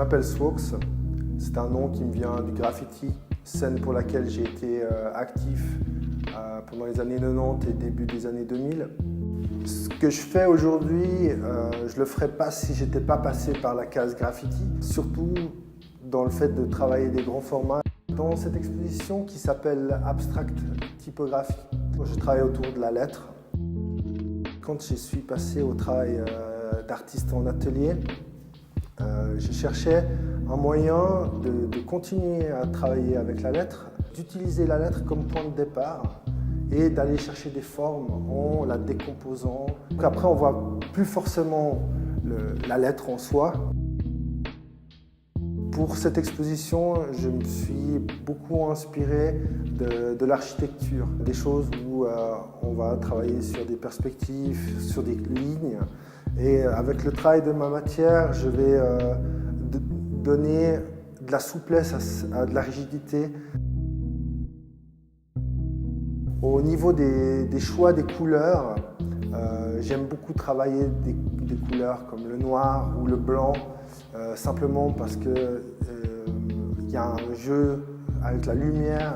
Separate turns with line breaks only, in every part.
Je m'appelle Swox, c'est un nom qui me vient du graffiti, scène pour laquelle j'ai été actif pendant les années 90 et début des années 2000. Ce que je fais aujourd'hui, je ne le ferais pas si je n'étais pas passé par la case graffiti, surtout dans le fait de travailler des grands formats. Dans cette exposition qui s'appelle Abstract Typography, je travaille autour de la lettre. Quand je suis passé au travail d'artiste en atelier, je cherchais un moyen de continuer à travailler avec la lettre, d'utiliser la lettre comme point de départ et d'aller chercher des formes en la décomposant. Donc après, on ne voit plus forcément la lettre en soi. Pour cette exposition, je me suis beaucoup inspiré de l'architecture, des choses où on va travailler sur des perspectives, sur des lignes. Et avec le travail de ma matière, je vais donner de la souplesse à de la rigidité. Au niveau des choix des couleurs, j'aime beaucoup travailler des couleurs comme le noir ou le blanc, simplement parce qu'il y a un jeu avec la lumière,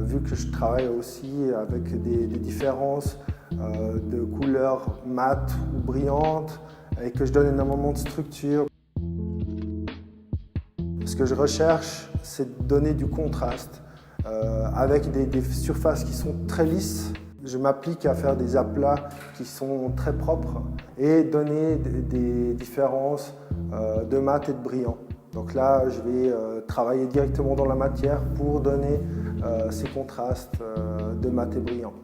vu que je travaille aussi avec des différences de couleurs mates ou brillantes et que je donne énormément de structure. Ce que je recherche, c'est de donner du contraste avec des surfaces qui sont très lisses. Je m'applique à faire des aplats qui sont très propres et donner des différences de mat et de brillant. Donc là, je vais travailler directement dans la matière pour donner ces contrastes de mat et brillant.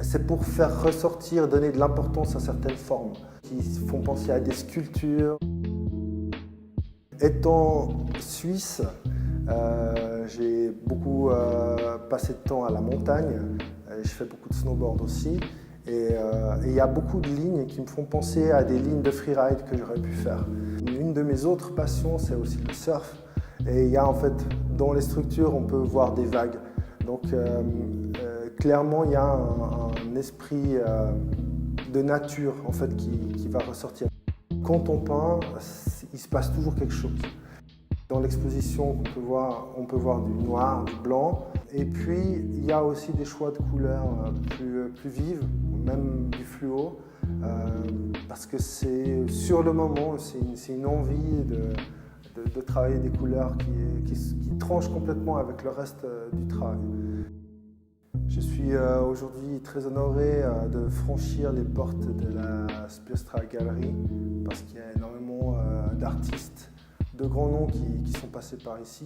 C'est pour faire ressortir, donner de l'importance à certaines formes qui font penser à des sculptures. Étant suisse, j'ai beaucoup passé de temps à la montagne. Je fais beaucoup de snowboard aussi. Et il y a beaucoup de lignes qui me font penser à des lignes de freeride que j'aurais pu faire. Une de mes autres passions, c'est aussi le surf. Et il y a en fait, dans les structures, on peut voir des vagues. Donc clairement, il y a un esprit de nature en fait, qui va ressortir. Quand on peint, il se passe toujours quelque chose. Dans l'exposition, on peut voir du noir, du blanc. Et puis, il y a aussi des choix de couleurs plus vives, même du fluo. Parce que c'est sur le moment, c'est une envie de travailler des couleurs qui tranchent complètement avec le reste du travail. Je suis aujourd'hui très honoré de franchir les portes de la Spierstra Gallery parce qu'il y a énormément d'artistes de grands noms qui sont passés par ici.